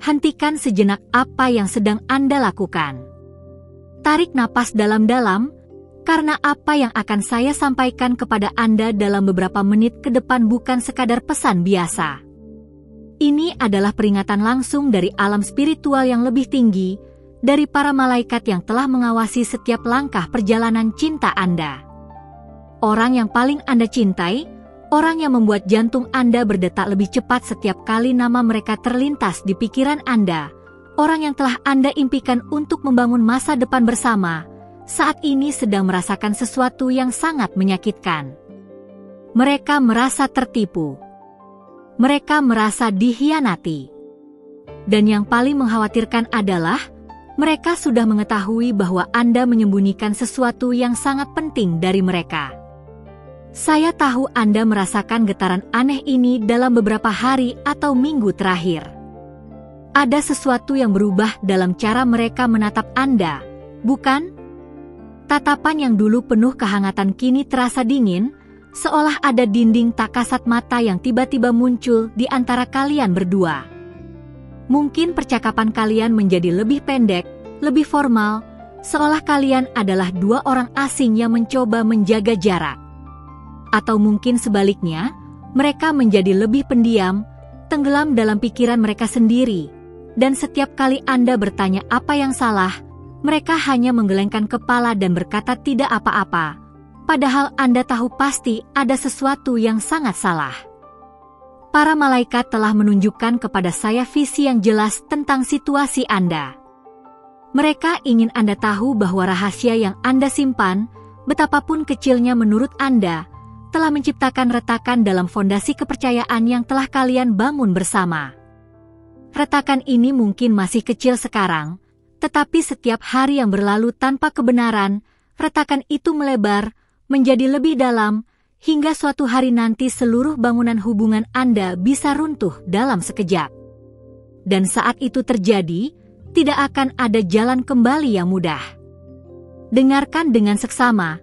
hentikan sejenak apa yang sedang Anda lakukan. Tarik napas dalam-dalam, karena apa yang akan saya sampaikan kepada Anda dalam beberapa menit ke depan bukan sekadar pesan biasa. Ini adalah peringatan langsung dari alam spiritual yang lebih tinggi, dari para malaikat yang telah mengawasi setiap langkah perjalanan cinta Anda. Orang yang paling Anda cintai, orang yang membuat jantung Anda berdetak lebih cepat setiap kali nama mereka terlintas di pikiran Anda, orang yang telah Anda impikan untuk membangun masa depan bersama, saat ini sedang merasakan sesuatu yang sangat menyakitkan. Mereka merasa tertipu. Mereka merasa dikhianati. Dan yang paling mengkhawatirkan adalah, mereka sudah mengetahui bahwa Anda menyembunyikan sesuatu yang sangat penting dari mereka. Saya tahu Anda merasakan getaran aneh ini dalam beberapa hari atau minggu terakhir. Ada sesuatu yang berubah dalam cara mereka menatap Anda, bukan? Tatapan yang dulu penuh kehangatan kini terasa dingin, seolah ada dinding tak kasat mata yang tiba-tiba muncul di antara kalian berdua. Mungkin percakapan kalian menjadi lebih pendek, lebih formal, seolah kalian adalah dua orang asing yang mencoba menjaga jarak. Atau mungkin sebaliknya, mereka menjadi lebih pendiam, tenggelam dalam pikiran mereka sendiri, dan setiap kali Anda bertanya apa yang salah, mereka hanya menggelengkan kepala dan berkata tidak apa-apa, padahal Anda tahu pasti ada sesuatu yang sangat salah. Para malaikat telah menunjukkan kepada saya visi yang jelas tentang situasi Anda. Mereka ingin Anda tahu bahwa rahasia yang Anda simpan, betapapun kecilnya menurut Anda, telah menciptakan retakan dalam fondasi kepercayaan yang telah kalian bangun bersama. Retakan ini mungkin masih kecil sekarang, tetapi setiap hari yang berlalu tanpa kebenaran, retakan itu melebar, menjadi lebih dalam, hingga suatu hari nanti seluruh bangunan hubungan Anda bisa runtuh dalam sekejap. Dan saat itu terjadi, tidak akan ada jalan kembali yang mudah. Dengarkan dengan seksama,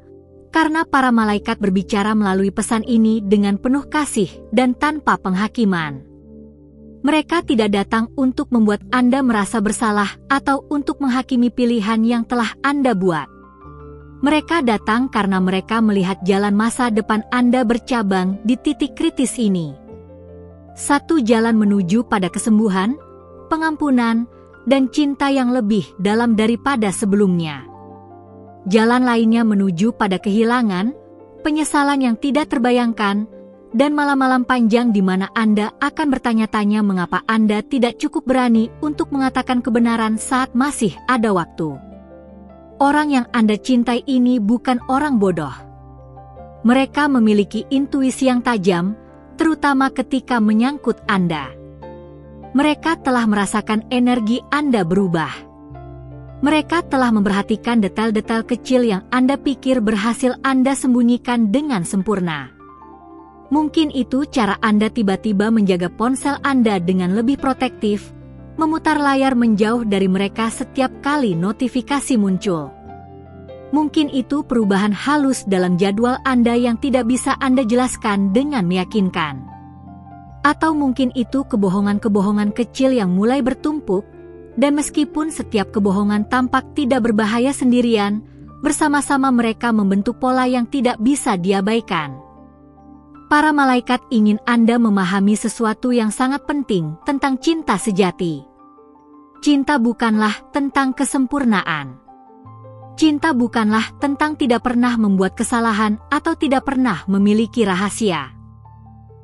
karena para malaikat berbicara melalui pesan ini dengan penuh kasih dan tanpa penghakiman. Mereka tidak datang untuk membuat Anda merasa bersalah atau untuk menghakimi pilihan yang telah Anda buat. Mereka datang karena mereka melihat jalan masa depan Anda bercabang di titik kritis ini. Satu jalan menuju pada kesembuhan, pengampunan, dan cinta yang lebih dalam daripada sebelumnya. Jalan lainnya menuju pada kehilangan, penyesalan yang tidak terbayangkan, dan malam-malam panjang di mana Anda akan bertanya-tanya mengapa Anda tidak cukup berani untuk mengatakan kebenaran saat masih ada waktu. Orang yang Anda cintai ini bukan orang bodoh. Mereka memiliki intuisi yang tajam, terutama ketika menyangkut Anda. Mereka telah merasakan energi Anda berubah. Mereka telah memperhatikan detail-detail kecil yang Anda pikir berhasil Anda sembunyikan dengan sempurna. Mungkin itu cara Anda tiba-tiba menjaga ponsel Anda dengan lebih protektif, memutar layar menjauh dari mereka setiap kali notifikasi muncul. Mungkin itu perubahan halus dalam jadwal Anda yang tidak bisa Anda jelaskan dengan meyakinkan. Atau mungkin itu kebohongan-kebohongan kecil yang mulai bertumpuk, dan meskipun setiap kebohongan tampak tidak berbahaya sendirian, bersama-sama mereka membentuk pola yang tidak bisa diabaikan. Para malaikat ingin Anda memahami sesuatu yang sangat penting tentang cinta sejati. Cinta bukanlah tentang kesempurnaan. Cinta bukanlah tentang tidak pernah membuat kesalahan atau tidak pernah memiliki rahasia.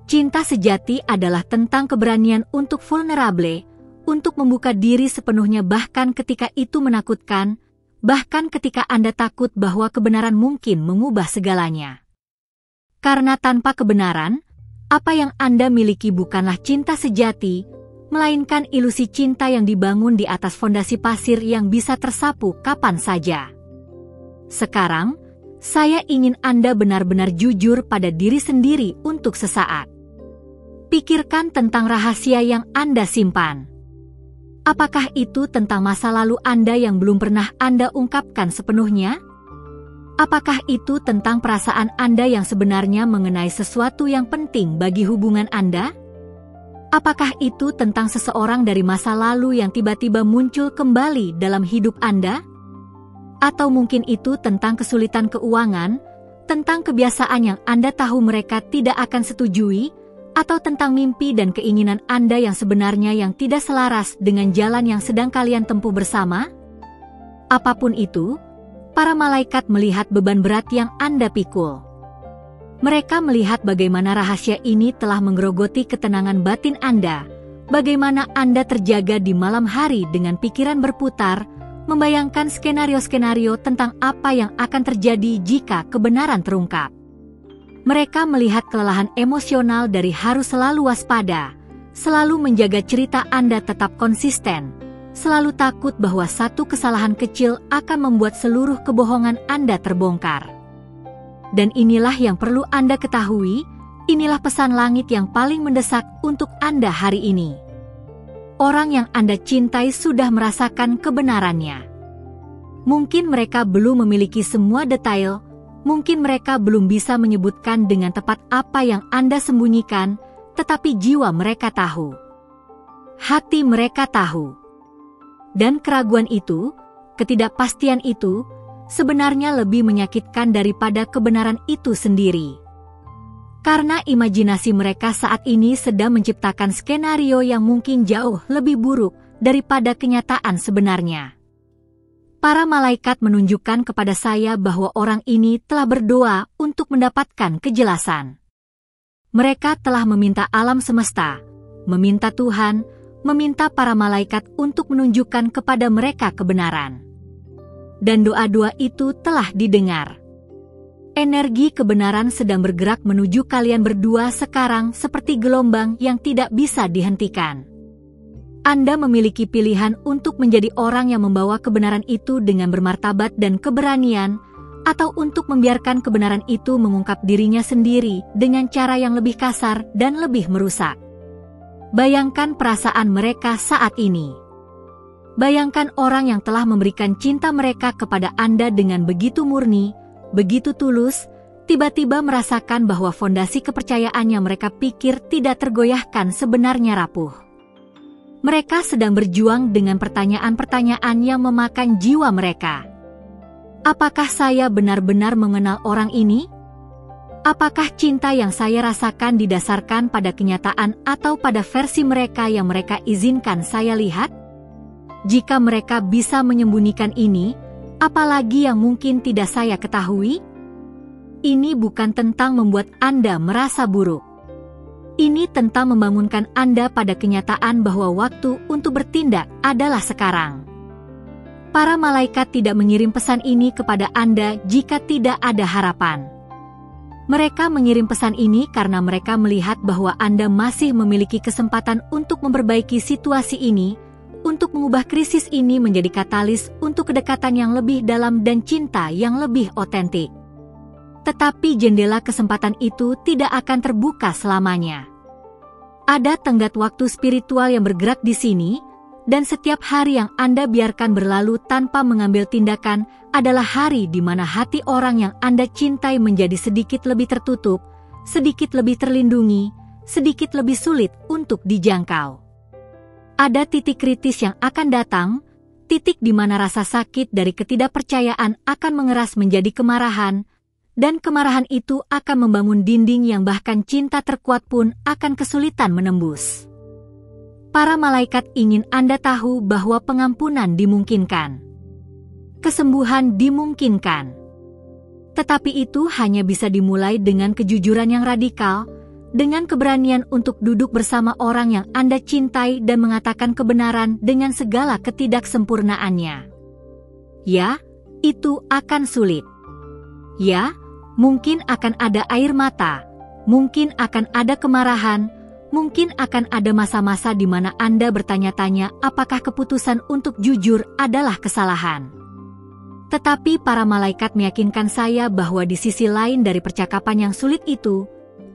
Cinta sejati adalah tentang keberanian untuk vulnerable, untuk membuka diri sepenuhnya bahkan ketika itu menakutkan, bahkan ketika Anda takut bahwa kebenaran mungkin mengubah segalanya. Karena tanpa kebenaran, apa yang Anda miliki bukanlah cinta sejati, melainkan ilusi cinta yang dibangun di atas fondasi pasir yang bisa tersapu kapan saja. Sekarang, saya ingin Anda benar-benar jujur pada diri sendiri untuk sesaat. Pikirkan tentang rahasia yang Anda simpan. Apakah itu tentang masa lalu Anda yang belum pernah Anda ungkapkan sepenuhnya? Apakah itu tentang perasaan Anda yang sebenarnya mengenai sesuatu yang penting bagi hubungan Anda? Apakah itu tentang seseorang dari masa lalu yang tiba-tiba muncul kembali dalam hidup Anda? Atau mungkin itu tentang kesulitan keuangan, tentang kebiasaan yang Anda tahu mereka tidak akan setujui, atau tentang mimpi dan keinginan Anda yang sebenarnya yang tidak selaras dengan jalan yang sedang kalian tempuh bersama? Apapun itu, para malaikat melihat beban berat yang Anda pikul. Mereka melihat bagaimana rahasia ini telah menggerogoti ketenangan batin Anda, bagaimana Anda terjaga di malam hari dengan pikiran berputar, membayangkan skenario-skenario tentang apa yang akan terjadi jika kebenaran terungkap. Mereka melihat kelelahan emosional dari harus selalu waspada, selalu menjaga cerita Anda tetap konsisten, selalu takut bahwa satu kesalahan kecil akan membuat seluruh kebohongan Anda terbongkar. Dan inilah yang perlu Anda ketahui, inilah pesan langit yang paling mendesak untuk Anda hari ini. Orang yang Anda cintai sudah merasakan kebenarannya. Mungkin mereka belum memiliki semua detail, mungkin mereka belum bisa menyebutkan dengan tepat apa yang Anda sembunyikan, tetapi jiwa mereka tahu. Hati mereka tahu. Dan keraguan itu, ketidakpastian itu, sebenarnya lebih menyakitkan daripada kebenaran itu sendiri. Karena imajinasi mereka saat ini sedang menciptakan skenario yang mungkin jauh lebih buruk daripada kenyataan sebenarnya. Para malaikat menunjukkan kepada saya bahwa orang ini telah berdoa untuk mendapatkan kejelasan. Mereka telah meminta alam semesta, meminta Tuhan, meminta para malaikat untuk menunjukkan kepada mereka kebenaran. Dan doa-doa itu telah didengar. Energi kebenaran sedang bergerak menuju kalian berdua sekarang seperti gelombang yang tidak bisa dihentikan. Anda memiliki pilihan untuk menjadi orang yang membawa kebenaran itu dengan bermartabat dan keberanian, atau untuk membiarkan kebenaran itu mengungkap dirinya sendiri dengan cara yang lebih kasar dan lebih merusak. Bayangkan perasaan mereka saat ini. Bayangkan orang yang telah memberikan cinta mereka kepada Anda dengan begitu murni, begitu tulus, tiba-tiba merasakan bahwa fondasi kepercayaan yang mereka pikir tidak tergoyahkan sebenarnya rapuh. Mereka sedang berjuang dengan pertanyaan-pertanyaan yang memakan jiwa mereka. Apakah saya benar-benar mengenal orang ini? Apakah cinta yang saya rasakan didasarkan pada kenyataan atau pada versi mereka yang mereka izinkan saya lihat? Jika mereka bisa menyembunyikan ini, apalagi yang mungkin tidak saya ketahui? Ini bukan tentang membuat Anda merasa buruk. Ini tentang membangunkan Anda pada kenyataan bahwa waktu untuk bertindak adalah sekarang. Para malaikat tidak mengirim pesan ini kepada Anda jika tidak ada harapan. Mereka mengirim pesan ini karena mereka melihat bahwa Anda masih memiliki kesempatan untuk memperbaiki situasi ini, untuk mengubah krisis ini menjadi katalis untuk kedekatan yang lebih dalam dan cinta yang lebih otentik. Tetapi jendela kesempatan itu tidak akan terbuka selamanya. Ada tenggat waktu spiritual yang bergerak di sini, dan setiap hari yang Anda biarkan berlalu tanpa mengambil tindakan adalah hari di mana hati orang yang Anda cintai menjadi sedikit lebih tertutup, sedikit lebih terlindungi, sedikit lebih sulit untuk dijangkau. Ada titik kritis yang akan datang, titik di mana rasa sakit dari ketidakpercayaan akan mengeras menjadi kemarahan, dan kemarahan itu akan membangun dinding yang bahkan cinta terkuat pun akan kesulitan menembus. Para malaikat ingin Anda tahu bahwa pengampunan dimungkinkan. Kesembuhan dimungkinkan. Tetapi itu hanya bisa dimulai dengan kejujuran yang radikal, dengan keberanian untuk duduk bersama orang yang Anda cintai dan mengatakan kebenaran dengan segala ketidaksempurnaannya. Ya, itu akan sulit. Ya, mungkin akan ada air mata, mungkin akan ada kemarahan, mungkin akan ada masa-masa di mana Anda bertanya-tanya apakah keputusan untuk jujur adalah kesalahan. Tetapi para malaikat meyakinkan saya bahwa di sisi lain dari percakapan yang sulit itu,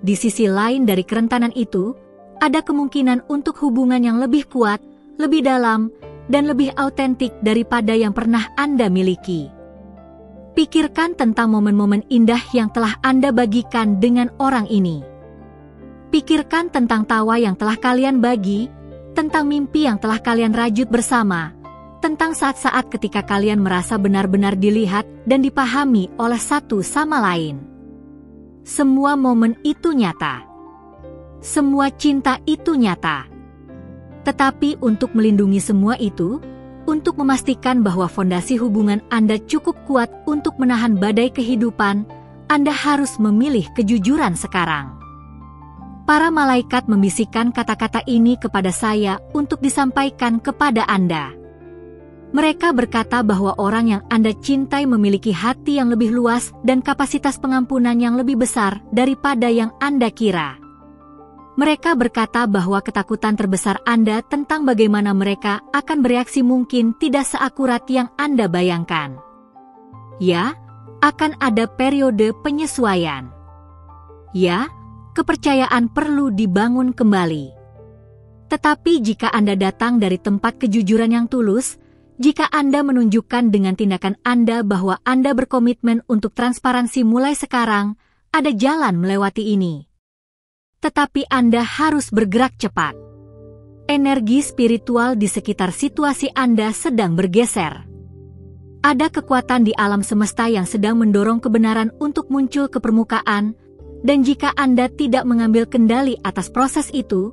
di sisi lain dari kerentanan itu, ada kemungkinan untuk hubungan yang lebih kuat, lebih dalam, dan lebih autentik daripada yang pernah Anda miliki. Pikirkan tentang momen-momen indah yang telah Anda bagikan dengan orang ini. Pikirkan tentang tawa yang telah kalian bagi, tentang mimpi yang telah kalian rajut bersama, tentang saat-saat ketika kalian merasa benar-benar dilihat dan dipahami oleh satu sama lain. Semua momen itu nyata. Semua cinta itu nyata. Tetapi untuk melindungi semua itu, untuk memastikan bahwa fondasi hubungan Anda cukup kuat untuk menahan badai kehidupan, Anda harus memilih kejujuran sekarang. Para malaikat membisikkan kata-kata ini kepada saya untuk disampaikan kepada Anda. Mereka berkata bahwa orang yang Anda cintai memiliki hati yang lebih luas dan kapasitas pengampunan yang lebih besar daripada yang Anda kira. Mereka berkata bahwa ketakutan terbesar Anda tentang bagaimana mereka akan bereaksi mungkin tidak seakurat yang Anda bayangkan. Ya, akan ada periode penyesuaian. Ya, kepercayaan perlu dibangun kembali. Tetapi jika Anda datang dari tempat kejujuran yang tulus, jika Anda menunjukkan dengan tindakan Anda bahwa Anda berkomitmen untuk transparansi mulai sekarang, ada jalan melewati ini. Tetapi Anda harus bergerak cepat. Energi spiritual di sekitar situasi Anda sedang bergeser. Ada kekuatan di alam semesta yang sedang mendorong kebenaran untuk muncul ke permukaan, dan jika Anda tidak mengambil kendali atas proses itu,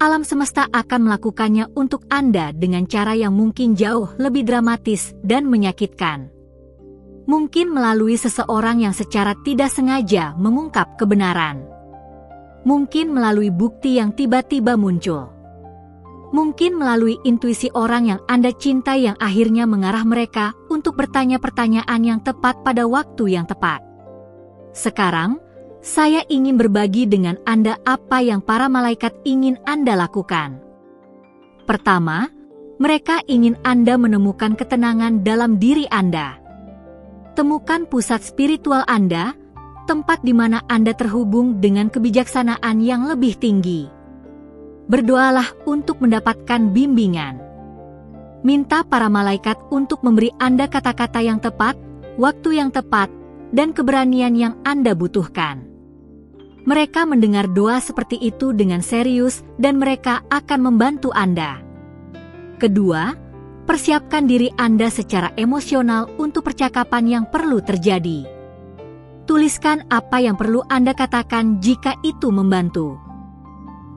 alam semesta akan melakukannya untuk Anda dengan cara yang mungkin jauh lebih dramatis dan menyakitkan. Mungkin melalui seseorang yang secara tidak sengaja mengungkap kebenaran. Mungkin melalui bukti yang tiba-tiba muncul. Mungkin melalui intuisi orang yang Anda cintai yang akhirnya mengarah mereka untuk bertanya pertanyaan yang tepat pada waktu yang tepat. Sekarang, saya ingin berbagi dengan Anda apa yang para malaikat ingin Anda lakukan. Pertama, mereka ingin Anda menemukan ketenangan dalam diri Anda. Temukan pusat spiritual Anda, tempat di mana Anda terhubung dengan kebijaksanaan yang lebih tinggi. Berdoalah untuk mendapatkan bimbingan. Minta para malaikat untuk memberi Anda kata-kata yang tepat, waktu yang tepat, dan keberanian yang Anda butuhkan. Mereka mendengar doa seperti itu dengan serius dan mereka akan membantu Anda. Kedua, persiapkan diri Anda secara emosional untuk percakapan yang perlu terjadi. Tuliskan apa yang perlu Anda katakan jika itu membantu.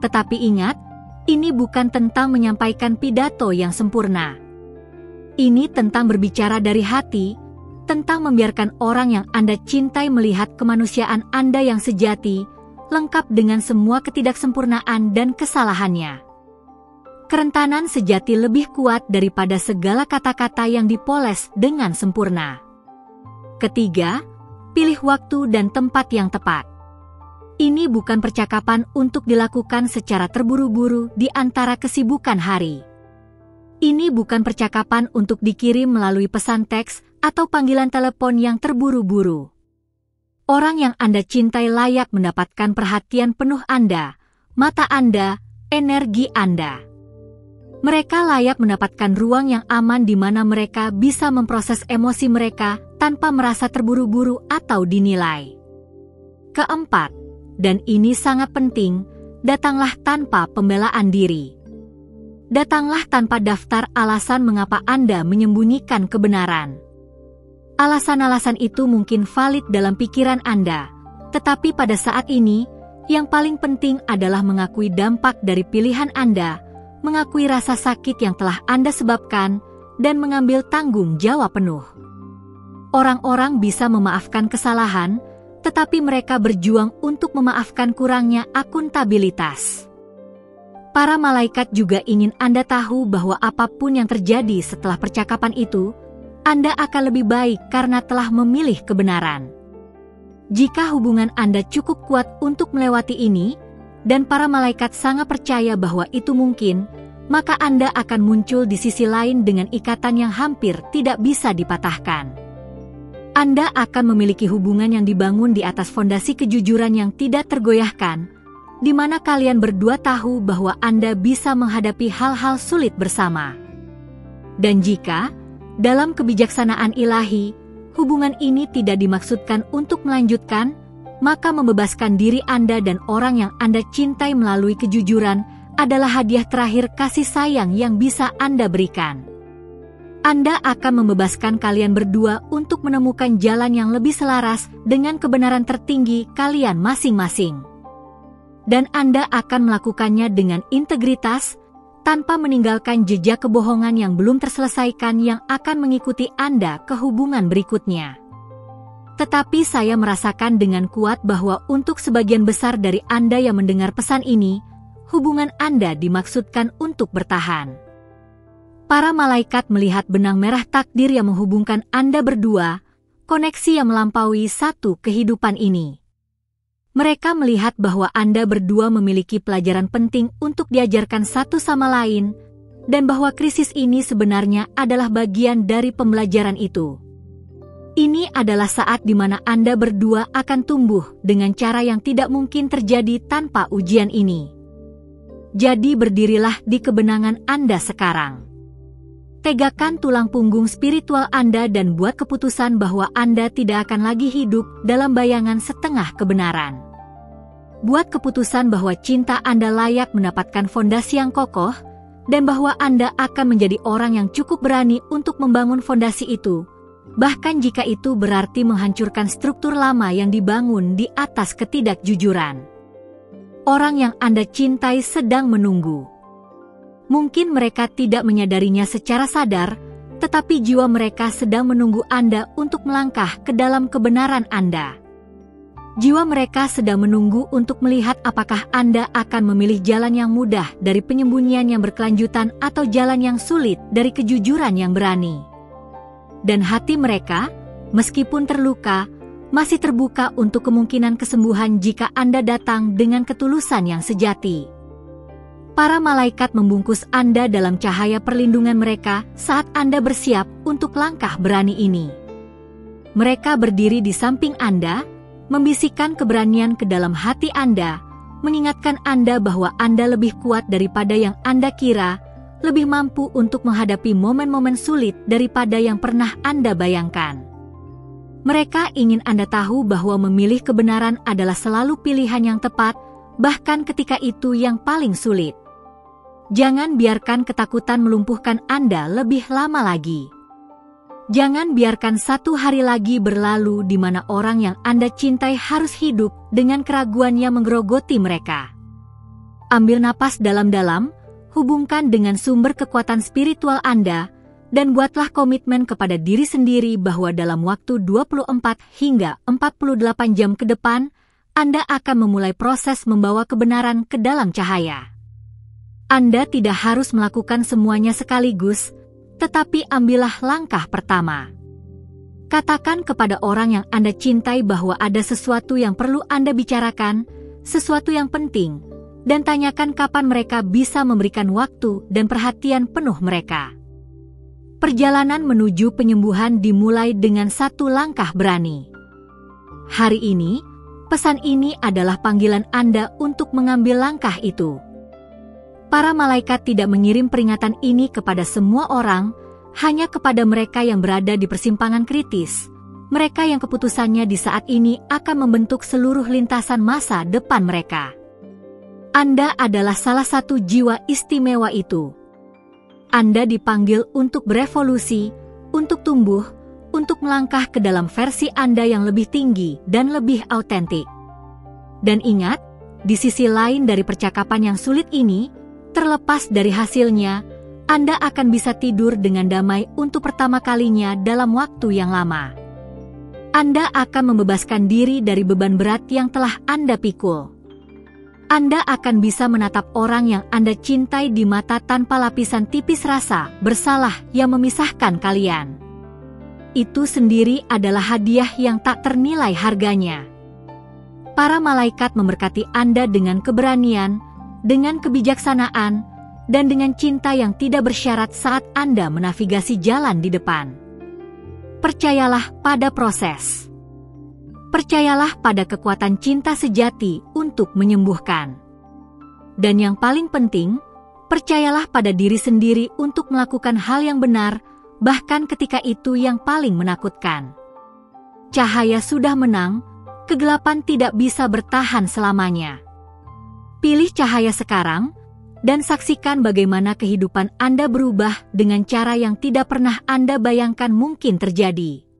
Tetapi ingat, ini bukan tentang menyampaikan pidato yang sempurna. Ini tentang berbicara dari hati, tentang membiarkan orang yang Anda cintai melihat kemanusiaan Anda yang sejati, lengkap dengan semua ketidaksempurnaan dan kesalahannya. Kerentanan sejati lebih kuat daripada segala kata-kata yang dipoles dengan sempurna. Ketiga, pilih waktu dan tempat yang tepat. Ini bukan percakapan untuk dilakukan secara terburu-buru di antara kesibukan hari. Ini bukan percakapan untuk dikirim melalui pesan teks atau panggilan telepon yang terburu-buru. Orang yang Anda cintai layak mendapatkan perhatian penuh Anda, mata Anda, energi Anda. Mereka layak mendapatkan ruang yang aman di mana mereka bisa memproses emosi mereka tanpa merasa terburu-buru atau dinilai. Keempat, dan ini sangat penting, datanglah tanpa pembelaan diri. Datanglah tanpa daftar alasan mengapa Anda menyembunyikan kebenaran. Alasan-alasan itu mungkin valid dalam pikiran Anda, tetapi pada saat ini, yang paling penting adalah mengakui dampak dari pilihan Anda, mengakui rasa sakit yang telah Anda sebabkan, dan mengambil tanggung jawab penuh. Orang-orang bisa memaafkan kesalahan, tetapi mereka berjuang untuk memaafkan kurangnya akuntabilitas. Para malaikat juga ingin Anda tahu bahwa apapun yang terjadi setelah percakapan itu, Anda akan lebih baik karena telah memilih kebenaran. Jika hubungan Anda cukup kuat untuk melewati ini, dan para malaikat sangat percaya bahwa itu mungkin, maka Anda akan muncul di sisi lain dengan ikatan yang hampir tidak bisa dipatahkan. Anda akan memiliki hubungan yang dibangun di atas fondasi kejujuran yang tidak tergoyahkan, di mana kalian berdua tahu bahwa Anda bisa menghadapi hal-hal sulit bersama. Dan jika, dalam kebijaksanaan ilahi, hubungan ini tidak dimaksudkan untuk melanjutkan, maka membebaskan diri Anda dan orang yang Anda cintai melalui kejujuran adalah hadiah terakhir kasih sayang yang bisa Anda berikan. Anda akan membebaskan kalian berdua untuk menemukan jalan yang lebih selaras dengan kebenaran tertinggi kalian masing-masing. Dan Anda akan melakukannya dengan integritas, tanpa meninggalkan jejak kebohongan yang belum terselesaikan yang akan mengikuti Anda ke hubungan berikutnya. Tetapi saya merasakan dengan kuat bahwa untuk sebagian besar dari Anda yang mendengar pesan ini, hubungan Anda dimaksudkan untuk bertahan. Para malaikat melihat benang merah takdir yang menghubungkan Anda berdua, koneksi yang melampaui satu kehidupan ini. Mereka melihat bahwa Anda berdua memiliki pelajaran penting untuk diajarkan satu sama lain, dan bahwa krisis ini sebenarnya adalah bagian dari pembelajaran itu. Ini adalah saat di mana Anda berdua akan tumbuh dengan cara yang tidak mungkin terjadi tanpa ujian ini. Jadi berdirilah di kebenangan Anda sekarang. Tegakkan tulang punggung spiritual Anda dan buat keputusan bahwa Anda tidak akan lagi hidup dalam bayangan setengah kebenaran. Buat keputusan bahwa cinta Anda layak mendapatkan fondasi yang kokoh, dan bahwa Anda akan menjadi orang yang cukup berani untuk membangun fondasi itu, bahkan jika itu berarti menghancurkan struktur lama yang dibangun di atas ketidakjujuran. Orang yang Anda cintai sedang menunggu. Mungkin mereka tidak menyadarinya secara sadar, tetapi jiwa mereka sedang menunggu Anda untuk melangkah ke dalam kebenaran Anda. Jiwa mereka sedang menunggu untuk melihat apakah Anda akan memilih jalan yang mudah dari penyembunyian yang berkelanjutan atau jalan yang sulit dari kejujuran yang berani. Dan hati mereka, meskipun terluka, masih terbuka untuk kemungkinan kesembuhan jika Anda datang dengan ketulusan yang sejati. Para malaikat membungkus Anda dalam cahaya perlindungan mereka saat Anda bersiap untuk langkah berani ini. Mereka berdiri di samping Anda, membisikkan keberanian ke dalam hati Anda, mengingatkan Anda bahwa Anda lebih kuat daripada yang Anda kira, lebih mampu untuk menghadapi momen-momen sulit daripada yang pernah Anda bayangkan. Mereka ingin Anda tahu bahwa memilih kebenaran adalah selalu pilihan yang tepat, bahkan ketika itu yang paling sulit. Jangan biarkan ketakutan melumpuhkan Anda lebih lama lagi. Jangan biarkan satu hari lagi berlalu di mana orang yang Anda cintai harus hidup dengan keraguan yang menggerogoti mereka. Ambil napas dalam-dalam, hubungkan dengan sumber kekuatan spiritual Anda, dan buatlah komitmen kepada diri sendiri bahwa dalam waktu 24 hingga 48 jam ke depan, Anda akan memulai proses membawa kebenaran ke dalam cahaya. Anda tidak harus melakukan semuanya sekaligus, tetapi ambillah langkah pertama. Katakan kepada orang yang Anda cintai bahwa ada sesuatu yang perlu Anda bicarakan, sesuatu yang penting, dan tanyakan kapan mereka bisa memberikan waktu dan perhatian penuh mereka. Perjalanan menuju penyembuhan dimulai dengan satu langkah berani. Hari ini, pesan ini adalah panggilan Anda untuk mengambil langkah itu. Para malaikat tidak mengirim peringatan ini kepada semua orang, hanya kepada mereka yang berada di persimpangan kritis, mereka yang keputusannya di saat ini akan membentuk seluruh lintasan masa depan mereka. Anda adalah salah satu jiwa istimewa itu. Anda dipanggil untuk berevolusi, untuk tumbuh, untuk melangkah ke dalam versi Anda yang lebih tinggi dan lebih autentik. Dan ingat, di sisi lain dari percakapan yang sulit ini, terlepas dari hasilnya, Anda akan bisa tidur dengan damai untuk pertama kalinya dalam waktu yang lama. Anda akan membebaskan diri dari beban berat yang telah Anda pikul. Anda akan bisa menatap orang yang Anda cintai di mata tanpa lapisan tipis rasa bersalah yang memisahkan kalian. Itu sendiri adalah hadiah yang tak ternilai harganya. Para malaikat memberkati Anda dengan keberanian, dengan kebijaksanaan, dan dengan cinta yang tidak bersyarat saat Anda menavigasi jalan di depan. Percayalah pada proses. Percayalah pada kekuatan cinta sejati untuk menyembuhkan. Dan yang paling penting, percayalah pada diri sendiri untuk melakukan hal yang benar, bahkan ketika itu yang paling menakutkan. Cahaya sudah menang, kegelapan tidak bisa bertahan selamanya. Pilih cahaya sekarang, dan saksikan bagaimana kehidupan Anda berubah dengan cara yang tidak pernah Anda bayangkan mungkin terjadi.